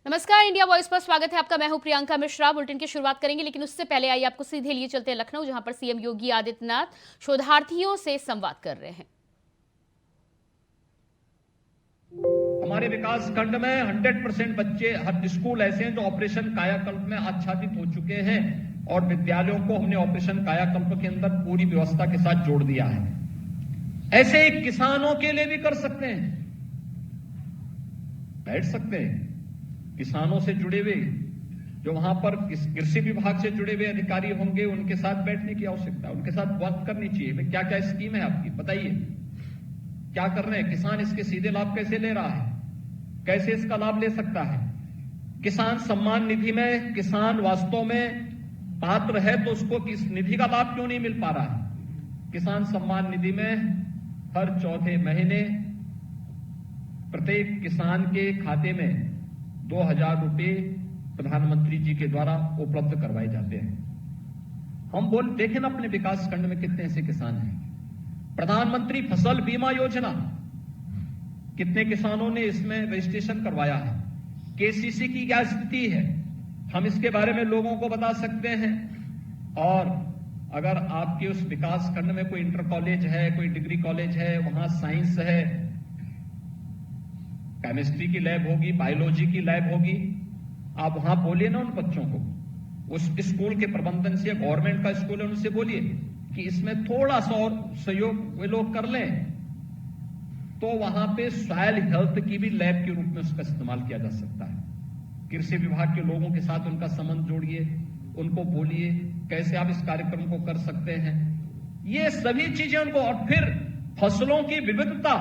नमस्कार, India voice पर स्वागत है आपका। मैं हूं प्रियंका मिश्रा। बुलेटिन की शुरुआत करेंगे, लेकिन उससे पहले आइए आपको सीधे लिए चलते हैं लखनऊ, जहां पर सीएम योगी आदित्यनाथ शोधार्थियों से संवाद कर रहे हैं। हमारे विकास खंड में 100% बच्चे, हर स्कूल ऐसे हैं जो ऑपरेशन कायाकल्प में आच्छादित हो चुके हैं और विद्यालयों को हमने ऑपरेशन कायाकल्प के अंदर पूरी व्यवस्था के साथ जोड़ दिया है। ऐसे ही किसानों के लिए भी कर सकते हैं, बैठ सकते हैं। किसानों से जुड़े हुए जो वहां पर कृषि विभाग से जुड़े हुए अधिकारी होंगे, उनके साथ बैठने की आवश्यकता है, उनके साथ बात करनी चाहिए। भाई क्या क्या स्कीम है आपकी, बताइए क्या कर रहे हैं, किसान इसके सीधे लाभ कैसे ले रहा है, कैसे इसका लाभ ले सकता है। किसान सम्मान निधि में किसान वास्तव में पात्र है तो उसको किस निधि का लाभ क्यों नहीं मिल पा रहा है। किसान सम्मान निधि में हर चौथे महीने प्रत्येक किसान के खाते में 2000 रुपए प्रधानमंत्री जी के द्वारा उपलब्ध करवाए जाते हैं। हम देखें ना अपने विकास खंड में कितने ऐसे किसान हैं। प्रधानमंत्री फसल बीमा योजना, कितने किसानों ने इसमें रजिस्ट्रेशन करवाया है। केसीसी की क्या स्थिति है, हम इसके बारे में लोगों को बता सकते हैं। और अगर आपके उस विकास खंड में कोई इंटर कॉलेज है, कोई डिग्री कॉलेज है, वहां साइंस है, केमिस्ट्री की लैब होगी, बायोलॉजी की लैब होगी, आप वहां बोलिए ना उन बच्चों को, उस स्कूल के प्रबंधन से, गवर्नमेंट का स्कूल है, उनसे बोलिए कि इसमें थोड़ा सा और सहयोग वे लोग कर लें तो वहां पे सॉइल हेल्थ की भी लैब के रूप में उसका इस्तेमाल किया जा सकता है। कृषि विभाग के लोगों के साथ उनका संबंध जोड़िए, उनको बोलिए कैसे आप इस कार्यक्रम को कर सकते हैं। ये सभी चीजें उनको, और फिर फसलों की विविधता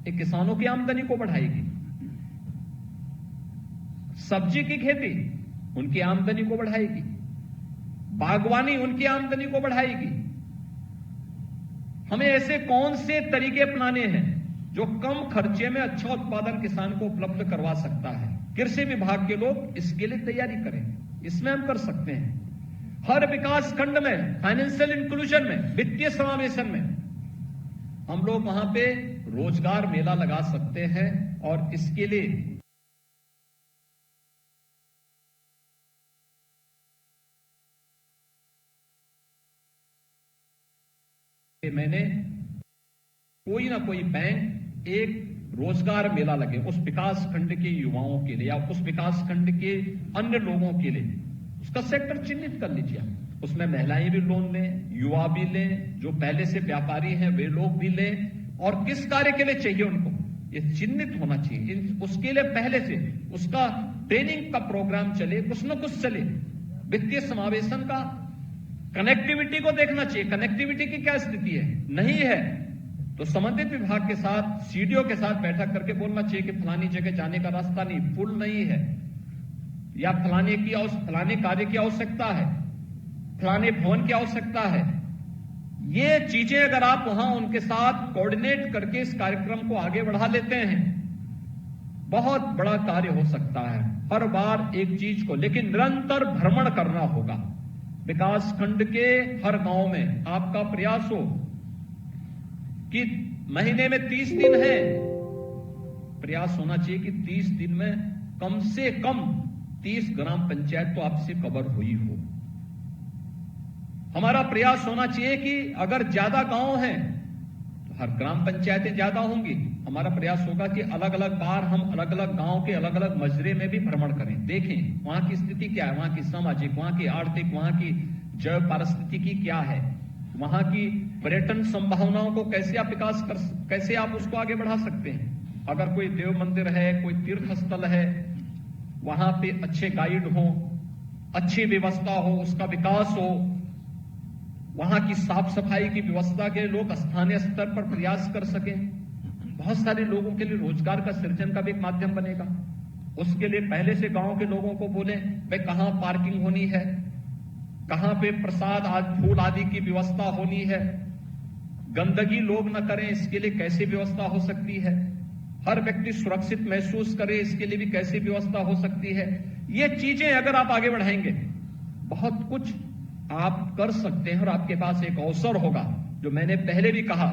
एक किसानों की आमदनी को बढ़ाएगी। सब्जी की खेती उनकी आमदनी को बढ़ाएगी, बागवानी उनकी आमदनी को बढ़ाएगी। हमें ऐसे कौन से तरीके अपनाने हैं जो कम खर्चे में अच्छा उत्पादन किसान को उपलब्ध करवा सकता है। कृषि विभाग के लोग इसके लिए तैयारी करें, इसमें हम कर सकते हैं। हर विकास खंड में फाइनेंशियल इंक्लूजन में, वित्तीय समावेशन में हम लोग वहां पे रोजगार मेला लगा सकते हैं। और इसके लिए मैंने कोई ना कोई बैंक एक रोजगार मेला लगे उस विकास खंड के युवाओं के लिए या उस विकास खंड के अन्य लोगों के लिए, उसका सेक्टर चिन्हित कर लीजिए। उसमें महिलाएं भी लोन लें, युवा भी लें, जो पहले से व्यापारी हैं वे लोग भी लें, और किस कार्य के लिए चाहिए उनको ये चिन्हित होना चाहिए। उसके लिए पहले से उसका ट्रेनिंग का प्रोग्राम चले, कुछ न कुछ चले। वित्तीय समावेशन का कनेक्टिविटी को देखना चाहिए, कनेक्टिविटी की क्या स्थिति है, नहीं है तो संबंधित विभाग के साथ, सीडीओ के साथ बैठक करके बोलना चाहिए कि फलानी जगह जाने का रास्ता नहीं, पुल नहीं है, या फलाने कार्य की आवश्यकता है, फलाने भवन की आवश्यकता है। ये चीजें अगर आप वहां उनके साथ कोऑर्डिनेट करके इस कार्यक्रम को आगे बढ़ा लेते हैं, बहुत बड़ा कार्य हो सकता है। हर बार एक चीज को, लेकिन निरंतर भ्रमण करना होगा। विकास खंड के हर गांव में आपका प्रयास हो कि महीने में 30 दिन है, प्रयास होना चाहिए कि 30 दिन में कम से कम 30 ग्राम पंचायत तो आपसे कवर हुई हो। हमारा प्रयास होना चाहिए कि अगर ज्यादा गांव हैं तो हर ग्राम पंचायतें ज्यादा होंगी। हमारा प्रयास होगा कि अलग अलग बार हम अलग अलग गांव के अलग अलग मजरे में भी भ्रमण करें, देखें वहां की स्थिति क्या है, वहां की सामाजिक, वहां की आर्थिक, वहां की जैव पारिस्थितिकी क्या है, वहां की पर्यटन संभावनाओं को कैसे आप उसको आगे बढ़ा सकते हैं। अगर कोई देव मंदिर है, कोई तीर्थ स्थल है, वहां पे अच्छे गाइड हो, अच्छी व्यवस्था हो, उसका विकास हो, वहां की साफ सफाई की व्यवस्था के लोग स्थानीय स्तर पर प्रयास कर सकें। बहुत सारे लोगों के लिए रोजगार का सृजन का भी एक माध्यम बनेगा। उसके लिए पहले से गांव के लोगों को बोले भाई कहां पार्किंग होनी है, कहां पे प्रसाद फूल आदि की व्यवस्था होनी है, गंदगी लोग न करें इसके लिए कैसे व्यवस्था हो सकती है, हर व्यक्ति सुरक्षित महसूस करे इसके लिए भी कैसे व्यवस्था हो सकती है। ये चीजें अगर आप आगे बढ़ाएंगे बहुत कुछ आप कर सकते हैं। और आपके पास एक अवसर होगा, जो मैंने पहले भी कहा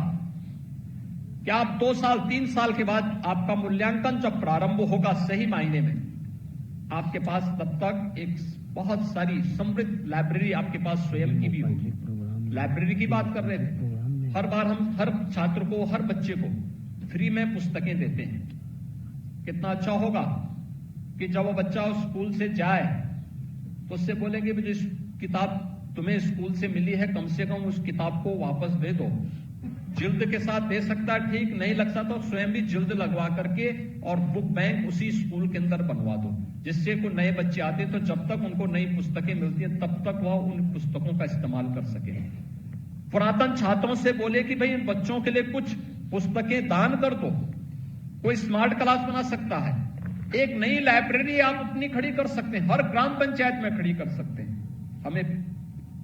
कि आप 2 साल 3 साल के बाद आपका मूल्यांकन जब प्रारंभ होगा सही मायने में, आपके पास तब तक एक बहुत सारी समृद्ध लाइब्रेरी आपके पास स्वयं की भी होगी। लाइब्रेरी की बात कर रहे थे, हर बार हम हर छात्र को, हर बच्चे को फ्री में पुस्तकें देते हैं। कितना अच्छा होगा कि जब वो बच्चा उस स्कूल से जाए तो उससे बोलेंगे जिस किताब तुम्हें स्कूल से मिली है कम से कम उस किताब को वापस दे दो। जिल्द के साथ दे सकता है, ठीक नहीं लगता तो स्वयं भी जिल्द लगवा करके और बुक बैंक उसी स्कूल के अंदर बनवा दो, जिससे कोई नए बच्चे आते तो जब तक उनको नई पुस्तकें मिलती है तब तक वह उन पुस्तकों का इस्तेमाल कर सके। पुरातन छात्रों से बोले कि भाई इन बच्चों के लिए कुछ पुस्तकें दान कर दो, कोई स्मार्ट क्लास बना सकता है। एक नई लाइब्रेरी आप अपनी खड़ी कर सकते हैं, हर ग्राम पंचायत में खड़ी कर सकते हैं। हमें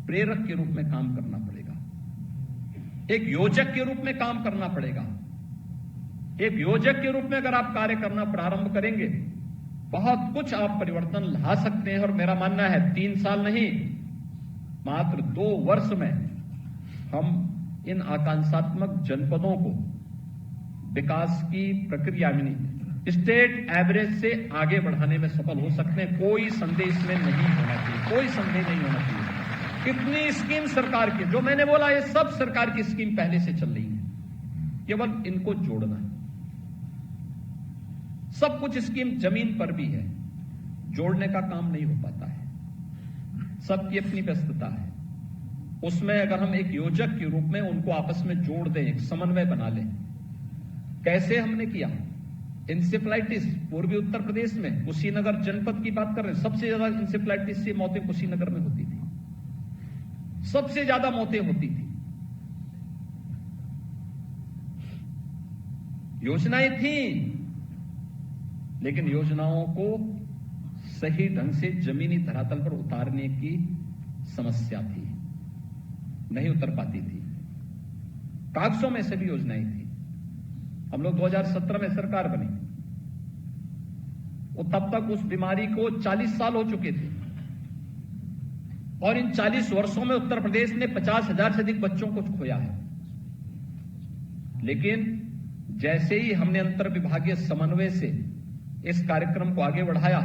प्रेरक के रूप में काम करना पड़ेगा, एक योजक के रूप में काम करना पड़ेगा। एक योजक के रूप में अगर आप कार्य करना प्रारंभ करेंगे बहुत कुछ आप परिवर्तन ला सकते हैं। और मेरा मानना है 3 साल नहीं, मात्र 2 वर्ष में हम इन आकांक्षात्मक जनपदों को विकास की प्रक्रिया में स्टेट एवरेज से आगे बढ़ाने में सफल हो सकते हैं। कोई संदेह इसमें नहीं होना चाहिए, कोई संदेह नहीं होना चाहिए। कितनी स्कीम सरकार की, जो मैंने बोला ये सब सरकार की स्कीम पहले से चल रही है, केवल इनको जोड़ना है। सब कुछ स्कीम जमीन पर भी है, जोड़ने का काम नहीं हो पाता है, सबकी अपनी व्यस्तता है। उसमें अगर हम एक योजक के रूप में उनको आपस में जोड़ दें, एक समन्वय बना लें। कैसे हमने किया? इंसेफ्लाइटिस पूर्वी उत्तर प्रदेश में कुशीनगर जनपद की बात कर रहे हैं, सबसे ज्यादा इंसेफ्लाइटिस से मौतें कुशीनगर में होती थी, सबसे ज्यादा मौतें होती थी। योजनाएं थी लेकिन योजनाओं को सही ढंग से जमीनी धरातल पर उतारने की समस्या थी, नहीं उतर पाती थी। कागजों में से भी योजनाएं थी। हम लोग 2017 में सरकार बनी, वो तब तक उस बीमारी को 40 साल हो चुके थे और इन 40 वर्षों में उत्तर प्रदेश ने 50,000 से अधिक बच्चों को खोया है। लेकिन जैसे ही हमने अंतर विभागीय समन्वय से इस कार्यक्रम को आगे बढ़ाया,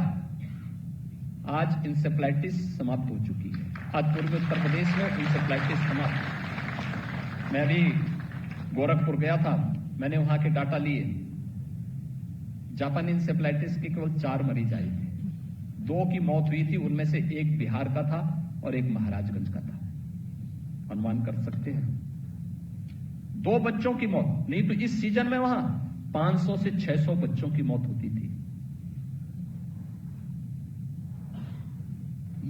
आज इंसेफ्लाइटिस समाप्त हो चुकी है। आज पूर्वी उत्तर प्रदेश में इंसेफ्लाइटिस समाप्त। मैं भी गोरखपुर गया था, मैंने वहां के डाटा लिए। जापानी इंसेफ्लाइटिस के केवल 4 मरीज आए थे, 2 की मौत हुई थी, उनमें से एक बिहार का था और एक महाराजगंज का था। अनुमान कर सकते हैं 2 बच्चों की मौत, नहीं तो इस सीजन में वहां 500 से 600 बच्चों की मौत होती थी।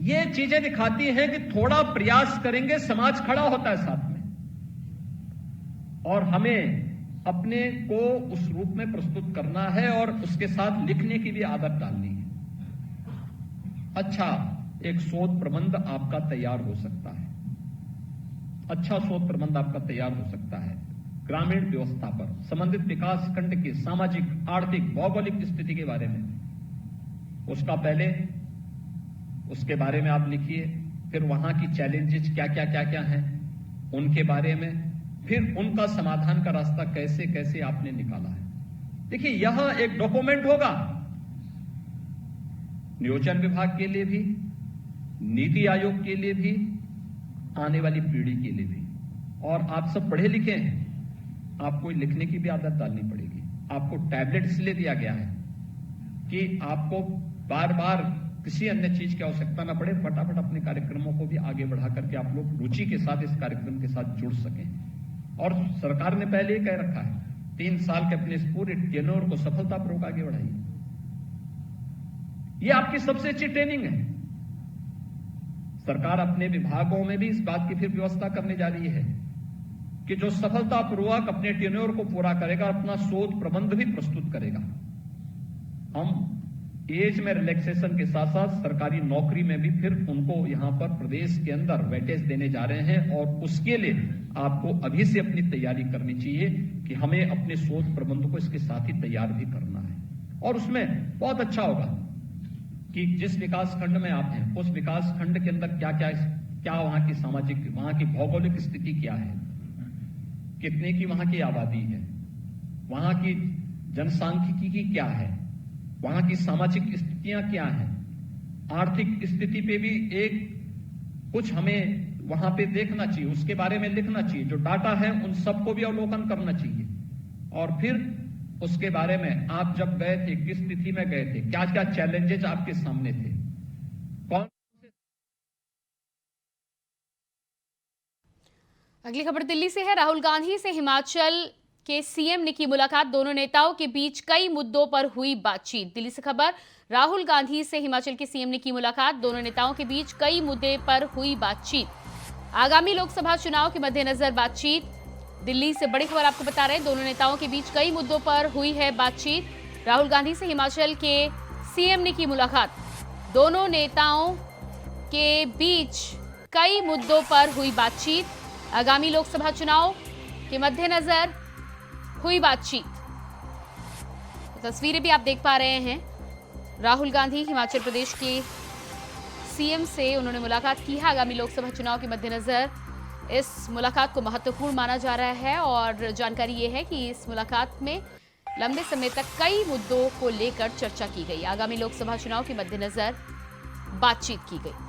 ये चीजें दिखाती हैं कि थोड़ा प्रयास करेंगे समाज खड़ा होता है साथ में, और हमें अपने को उस रूप में प्रस्तुत करना है और उसके साथ लिखने की भी आदत डालनी है। अच्छा एक शोध प्रबंध आपका तैयार हो सकता है, अच्छा शोध प्रबंध आपका तैयार हो सकता है ग्रामीण व्यवस्था पर, संबंधित विकास खंड की सामाजिक, आर्थिक, भौगोलिक स्थिति के बारे में। उसका पहले उसके बारे में आप लिखिए, फिर वहां की चैलेंजेस क्या क्या हैं उनके बारे में, फिर उनका समाधान का रास्ता कैसे कैसे आपने निकाला है। देखिए यह एक डॉक्यूमेंट होगा नियोजन विभाग के लिए भी, नीति आयोग के लिए भी, आने वाली पीढ़ी के लिए भी। और आप सब पढ़े लिखे हैं, आपको लिखने की भी आदत डालनी पड़ेगी। आपको टैबलेट इसलिए दिया गया है कि आपको बार बार किसी अन्य चीज की आवश्यकता ना पड़े, फटाफट अपने कार्यक्रमों को भी आगे बढ़ा करके आप लोग रुचि के साथ इस कार्यक्रम के साथ जुड़ सकें। और सरकार ने पहले ही कह रखा है 3 साल के अपने इस पूरे टेन्योर को सफलतापूर्वक आगे बढ़ाइए। ये आपकी सबसे अच्छी ट्रेनिंग है। सरकार अपने विभागों में भी इस बात की फिर व्यवस्था करने जा रही है कि जो सफलतापूर्वक अपने टेन्योर को पूरा करेगा, अपना शोध प्रबंध भी प्रस्तुत करेगा। हम एज में रिलैक्सेशन के साथ साथ सरकारी नौकरी में भी फिर उनको यहां पर प्रदेश के अंदर वेटेज देने जा रहे हैं, और उसके लिए आपको अभी से अपनी तैयारी करनी चाहिए कि हमें अपने शोध प्रबंध को इसके साथ ही तैयार भी करना है। और उसमें बहुत अच्छा होगा कि जिस विकास खंड में आप हैं उस विकास खंड के अंदर क्या वहां की सामाजिक, वहां की भौगोलिक स्थिति क्या है, कितने की वहां की आबादी है, वहां की जनसांख्यिकी क्या है, वहां की सामाजिक स्थितियां क्या हैं, आर्थिक स्थिति पे भी एक कुछ हमें वहां पे देखना चाहिए, उसके बारे में लिखना चाहिए। जो डाटा है उन सबको भी अवलोकन करना चाहिए, और फिर उसके बारे में आप जब गए थे किस स्थिति में गए थे, क्या क्या चैलेंजेस आपके सामने थे, कौन। अगली खबर दिल्ली से है। राहुल गांधी से हिमाचल के सीएम ने की मुलाकात, दोनों नेताओं के बीच कई मुद्दों पर हुई बातचीत। दिल्ली से खबर, राहुल गांधी से हिमाचल के सीएम ने की मुलाकात, दोनों नेताओं के बीच कई मुद्दे पर हुई बातचीत। आगामी लोकसभा चुनाव के मद्देनजर बातचीत। दिल्ली से बड़ी खबर आपको बता रहे हैं, दोनों नेताओं के बीच कई मुद्दों पर हुई है बातचीत। राहुल गांधी से हिमाचल के सीएम ने की मुलाकात, दोनों नेताओं के बीच कई मुद्दों पर हुई बातचीत। आगामी लोकसभा चुनाव के मद्देनजर हुई बातचीत। तो तस्वीरें भी आप देख पा रहे हैं, राहुल गांधी हिमाचल प्रदेश के सीएम से उन्होंने मुलाकात की है। आगामी लोकसभा चुनाव के मद्देनजर इस मुलाकात को महत्वपूर्ण माना जा रहा है, और जानकारी ये है कि इस मुलाकात में लंबे समय तक कई मुद्दों को लेकर चर्चा की गई। आगामी लोकसभा चुनाव के मद्देनजर बातचीत की गई।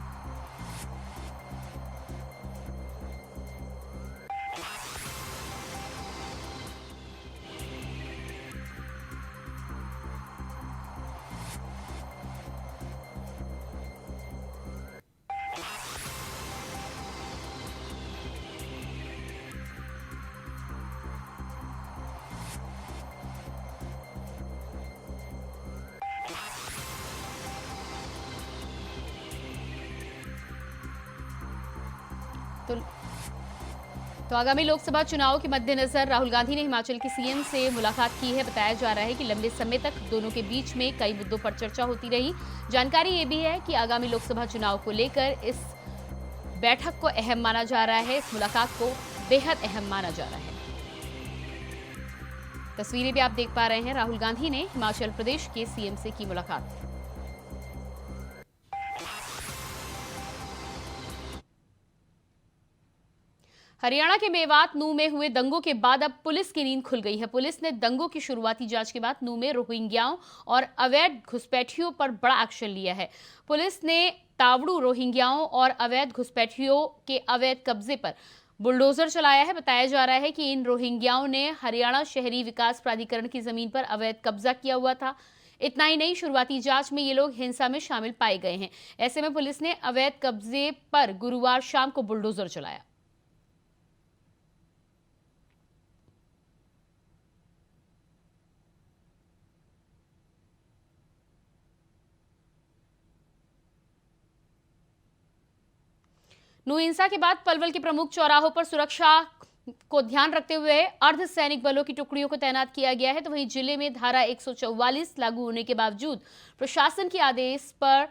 तो आगामी लोकसभा चुनाव के मद्देनजर राहुल गांधी ने हिमाचल के सीएम से मुलाकात की है। बताया जा रहा है कि लंबे समय तक दोनों के बीच में कई मुद्दों पर चर्चा होती रही। जानकारी ये भी है कि आगामी लोकसभा चुनाव को लेकर इस बैठक को अहम माना जा रहा है, इस मुलाकात को बेहद अहम माना जा रहा है। तस्वीरें भी आप देख पा रहे हैं, राहुल गांधी ने हिमाचल प्रदेश के सीएम से की मुलाकात। हरियाणा के मेवात नूह में हुए दंगों के बाद अब पुलिस की नींद खुल गई है। पुलिस ने दंगों की शुरुआती जांच के बाद नूह में रोहिंग्याओं और अवैध घुसपैठियों पर बड़ा एक्शन लिया है। पुलिस ने तावड़ू रोहिंग्याओं और अवैध घुसपैठियों के अवैध कब्जे पर बुलडोजर चलाया है। बताया जा रहा है कि इन रोहिंग्याओं ने हरियाणा शहरी विकास प्राधिकरण की जमीन पर अवैध कब्जा किया हुआ था। इतना ही नहीं, शुरुआती जांच में ये लोग हिंसा में शामिल पाए गए हैं। ऐसे में पुलिस ने अवैध कब्जे पर गुरुवार शाम को बुलडोजर चलाया। नूह हिंसा के बाद पलवल के प्रमुख चौराहों पर सुरक्षा को ध्यान रखते हुए अर्धसैनिक बलों की टुकड़ियों को तैनात किया गया है। तो वहीं जिले में धारा 144 लागू होने के बावजूद प्रशासन के आदेश पर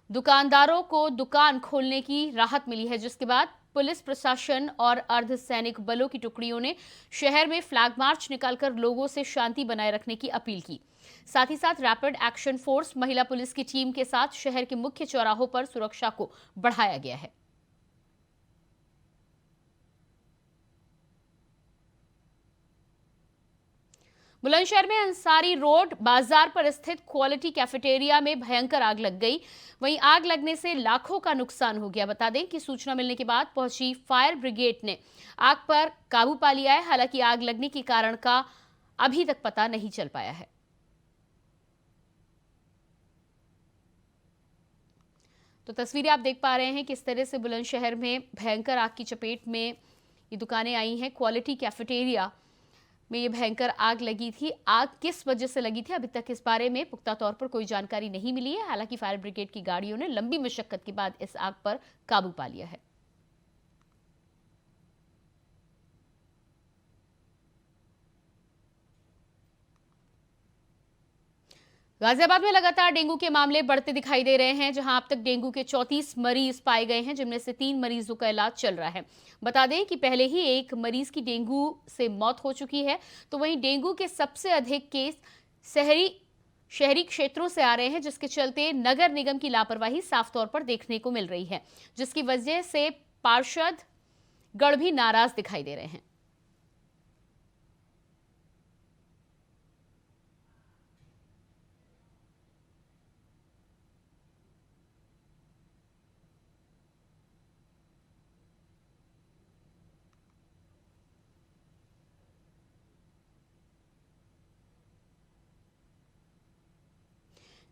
दुकानदारों को दुकान खोलने की राहत मिली है, जिसके बाद पुलिस प्रशासन और अर्धसैनिक बलों की टुकड़ियों ने शहर में फ्लैग मार्च निकालकर लोगों से शांति बनाए रखने की अपील की। साथ ही साथ रैपिड एक्शन फोर्स महिला पुलिस की टीम के साथ शहर के मुख्य चौराहों पर सुरक्षा को बढ़ाया गया है। बुलंदशहर में अंसारी रोड बाजार पर स्थित क्वालिटी कैफेटेरिया में भयंकर आग लग गई। वहीं आग लगने से लाखों का नुकसान हो गया। बता दें कि सूचना मिलने के बाद पहुंची फायर ब्रिगेड ने आग पर काबू पा लिया है। हालांकि आग लगने के कारण का अभी तक पता नहीं चल पाया है। तो तस्वीरें आप देख पा रहे हैं किस तरह से बुलंदशहर में भयंकर आग की चपेट में ये दुकानें आई हैं। क्वालिटी कैफेटेरिया में ये भयंकर आग लगी थी। आग किस वजह से लगी थी, अभी तक इस बारे में पुख्ता तौर पर कोई जानकारी नहीं मिली है। हालांकि फायर ब्रिगेड की गाड़ियों ने लंबी मशक्कत के बाद इस आग पर काबू पा लिया है। गाजियाबाद में लगातार डेंगू के मामले बढ़ते दिखाई दे रहे हैं, जहां अब तक डेंगू के 34 मरीज पाए गए हैं, जिनमें से 3 मरीजों का इलाज चल रहा है। बता दें कि पहले ही एक मरीज की डेंगू से मौत हो चुकी है। तो वहीं डेंगू के सबसे अधिक केस शहरी क्षेत्रों से आ रहे हैं, जिसके चलते नगर निगम की लापरवाही साफ तौर पर देखने को मिल रही है, जिसकी वजह से पार्षद गण भी नाराज दिखाई दे रहे हैं।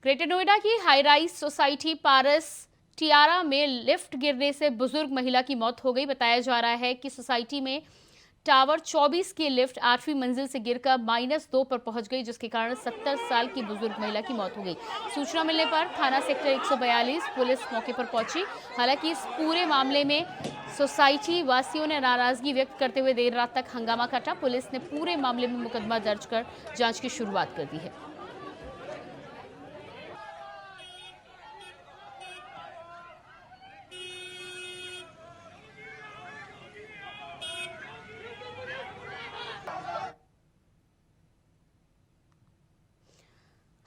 ग्रेटर नोएडा की हाई राइज सोसाइटी पारस टियारा में लिफ्ट गिरने से बुजुर्ग महिला की मौत हो गई। बताया जा रहा है कि सोसाइटी में टावर 24 की लिफ्ट 8वीं मंजिल से गिरकर -2 पर पहुंच गई, जिसके कारण 70 साल की बुजुर्ग महिला की मौत हो गई। सूचना मिलने पर थाना सेक्टर 142 पुलिस मौके पर पहुंची। हालांकि इस पूरे मामले में सोसाइटी वासियों ने नाराजगी व्यक्त करते हुए देर रात तक हंगामा काटा। पुलिस ने पूरे मामले में मुकदमा दर्ज कर जांच की शुरुआत कर दी है।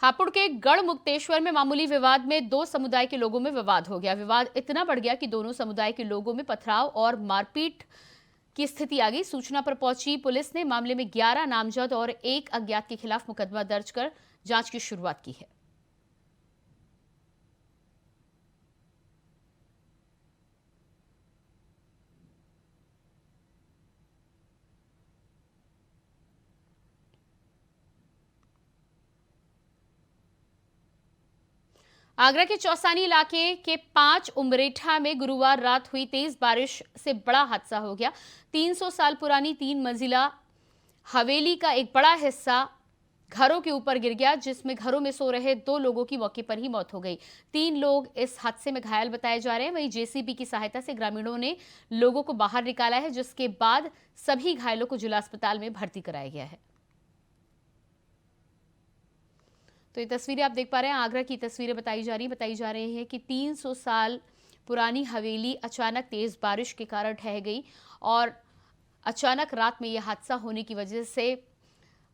हापुड़ के गढ़मुक्तेश्वर में मामूली विवाद में दो समुदाय के लोगों में विवाद हो गया। विवाद इतना बढ़ गया कि दोनों समुदाय के लोगों में पथराव और मारपीट की स्थिति आ गई। सूचना पर पहुंची पुलिस ने मामले में 11 नामजद और एक अज्ञात के खिलाफ मुकदमा दर्ज कर जांच की शुरुआत की है। आगरा के चौसानी इलाके के 5 उमरेठा में गुरुवार रात हुई तेज बारिश से बड़ा हादसा हो गया। 300 साल पुरानी 3 मंजिला हवेली का एक बड़ा हिस्सा घरों के ऊपर गिर गया, जिसमें घरों में सो रहे 2 लोगों की मौके पर ही मौत हो गई। 3 लोग इस हादसे में घायल बताए जा रहे हैं। वहीं जेसीबी की सहायता से ग्रामीणों ने लोगों को बाहर निकाला है, जिसके बाद सभी घायलों को जिला अस्पताल में भर्ती कराया गया है। तो ये तस्वीरें आप देख पा रहे हैं, आगरा की तस्वीरें बताई जा रही है कि 300 साल पुरानी हवेली अचानक तेज बारिश के कारण ढह गई और अचानक रात में यह हादसा होने की वजह से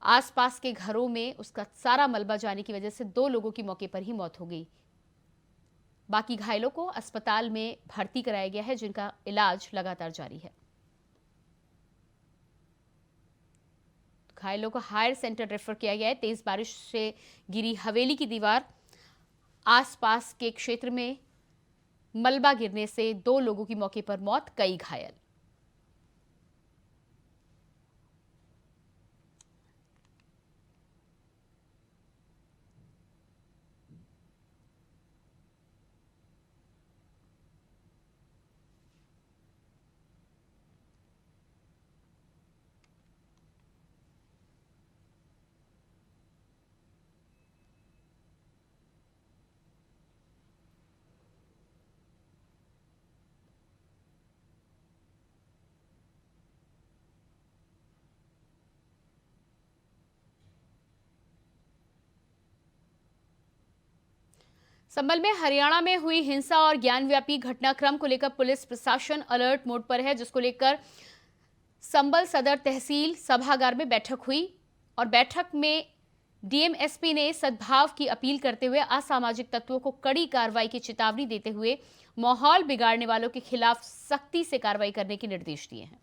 आसपास के घरों में उसका सारा मलबा जाने की वजह से 2 लोगों की मौके पर ही मौत हो गई। बाकी घायलों को अस्पताल में भर्ती कराया गया है, जिनका इलाज लगातार जारी है। घायलों को हायर सेंटर रेफर किया गया है। तेज बारिश से गिरी हवेली की दीवार, आसपास के क्षेत्र में मलबा गिरने से 2 लोगों की मौके पर मौत, कई घायल। संभल में हरियाणा में हुई हिंसा और ज्ञानव्यापी घटनाक्रम को लेकर पुलिस प्रशासन अलर्ट मोड पर है, जिसको लेकर संभल सदर तहसील सभागार में बैठक हुई और बैठक में डीएमएसपी ने सद्भाव की अपील करते हुए असामाजिक तत्वों को कड़ी कार्रवाई की चेतावनी देते हुए माहौल बिगाड़ने वालों के खिलाफ सख्ती से कार्रवाई करने के निर्देश दिए हैं।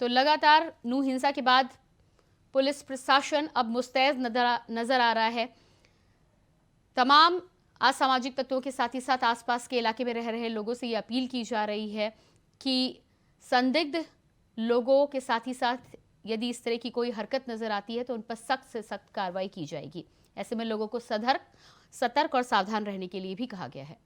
तो लगातार नू हिंसा के बाद पुलिस प्रशासन अब मुस्तैद नजर आ रहा है। तमाम असामाजिक तत्वों के साथ ही साथ आसपास के इलाके में रह रहे लोगों से ये अपील की जा रही है कि संदिग्ध लोगों के साथ ही साथ यदि इस तरह की कोई हरकत नजर आती है तो उन पर सख्त से सख्त कार्रवाई की जाएगी। ऐसे में लोगों को सतर्क और सावधान रहने के लिए भी कहा गया है।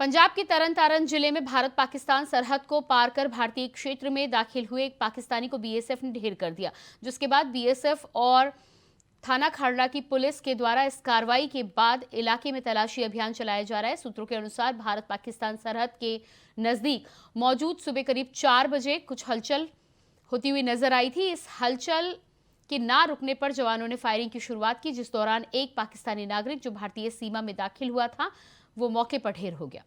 पंजाब के तरन तारण जिले में भारत पाकिस्तान सरहद को पार कर भारतीय क्षेत्र में दाखिल हुए एक पाकिस्तानी को बीएसएफ ने ढेर कर दिया, जिसके बाद बीएसएफ और थाना खाड़ला की पुलिस के द्वारा इस कार्रवाई के बाद इलाके में तलाशी अभियान चलाया जा रहा है। सूत्रों के अनुसार भारत पाकिस्तान सरहद के नजदीक मौजूद सुबह करीब 4 बजे कुछ हलचल होती हुई नजर आई थी। इस हलचल के ना रुकने पर जवानों ने फायरिंग की शुरुआत की, जिस दौरान एक पाकिस्तानी नागरिक जो भारतीय सीमा में दाखिल हुआ था वो मौके पर ढेर हो गया।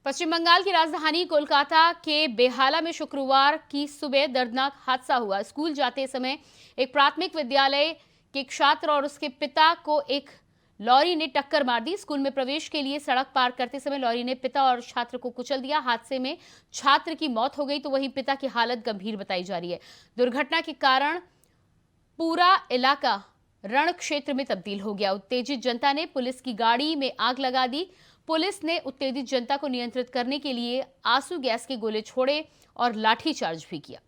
पश्चिम बंगाल की राजधानी कोलकाता के बेहाला में शुक्रवार की सुबह दर्दनाक हादसा हुआ। स्कूल जाते समय एक प्राथमिक विद्यालय के छात्र और उसके पिता को एक लॉरी ने टक्कर मार दी। स्कूल में प्रवेश के लिए सड़क पार करते समय लॉरी ने पिता और छात्र को कुचल दिया। हादसे में छात्र की मौत हो गई तो वहीं पिता की हालत गंभीर बताई जा रही है। दुर्घटना के कारण पूरा इलाका रण क्षेत्र में तब्दील हो गया। उत्तेजित जनता ने पुलिस की गाड़ी में आग लगा दी। पुलिस ने उत्तेजित जनता को नियंत्रित करने के लिए आंसू गैस के गोले छोड़े और लाठीचार्ज भी किया।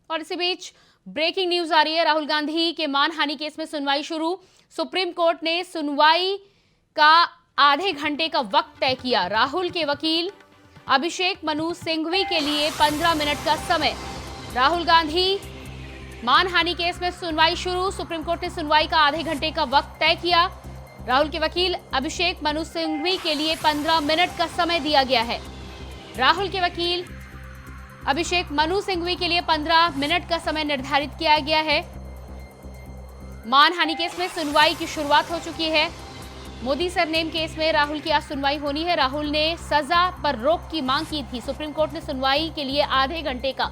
और इसी बीच ब्रेकिंग न्यूज आ रही है। राहुल गांधी के मानहानि केस में सुनवाई शुरू। सुप्रीम कोर्ट ने सुनवाई का आधे घंटे का वक्त तय किया। राहुल के वकील अभिषेक मनु सिंघवी के लिए 15 मिनट का समय। राहुल गांधी मानहानि केस में सुनवाई शुरू। सुप्रीम कोर्ट ने सुनवाई का आधे घंटे का वक्त तय किया। राहुल के वकील अभिषेक मनु सिंघवी के लिए 15 मिनट का समय दिया गया है। राहुल के वकील अभिषेक मनु सिंघवी के लिए 15 मिनट का समय निर्धारित किया गया है। मानहानि केस में सुनवाई की शुरुआत हो चुकी है। मोदी सरनेम केस में राहुल की आज सुनवाई होनी है। राहुल ने सजा पर रोक की मांग की थी। सुप्रीम कोर्ट ने सुनवाई के लिए आधे घंटे का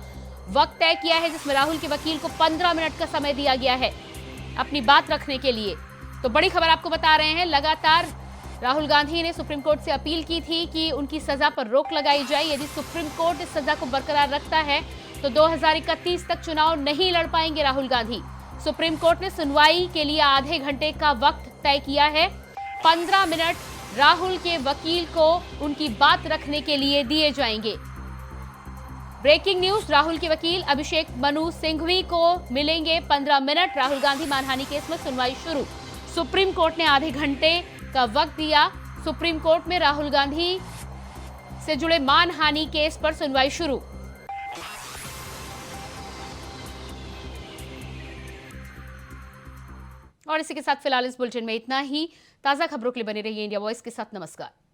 वक्त तय किया है, जिसमें राहुल के वकील को 15 मिनट का समय दिया गया है अपनी बात रखने के लिए। तो बड़ी खबर आपको बता रहे हैं, लगातार राहुल गांधी ने सुप्रीम कोर्ट से अपील की थी कि उनकी सजा पर रोक लगाई जाए। यदि सुप्रीम कोर्ट इस सजा को बरकरार रखता है तो 2031 तक चुनाव नहीं लड़ पाएंगे राहुल गांधी। सुप्रीम कोर्ट ने सुनवाई के लिए आधे घंटे का वक्त तय किया है। 15 मिनट राहुल के वकील को उनकी बात रखने के लिए दिए जाएंगे। ब्रेकिंग न्यूज, राहुल के वकील अभिषेक मनु सिंघवी को मिलेंगे 15 मिनट। राहुल गांधी मानहानि केस में सुनवाई शुरू। सुप्रीम कोर्ट ने आधे घंटे का वक्त दिया। सुप्रीम कोर्ट में राहुल गांधी से जुड़े मानहानि केस पर सुनवाई शुरू। और इसी के साथ फिलहाल इस बुलेटिन में इतना ही। ताजा खबरों के लिए बने रहिए इंडिया वॉइस के साथ। नमस्कार।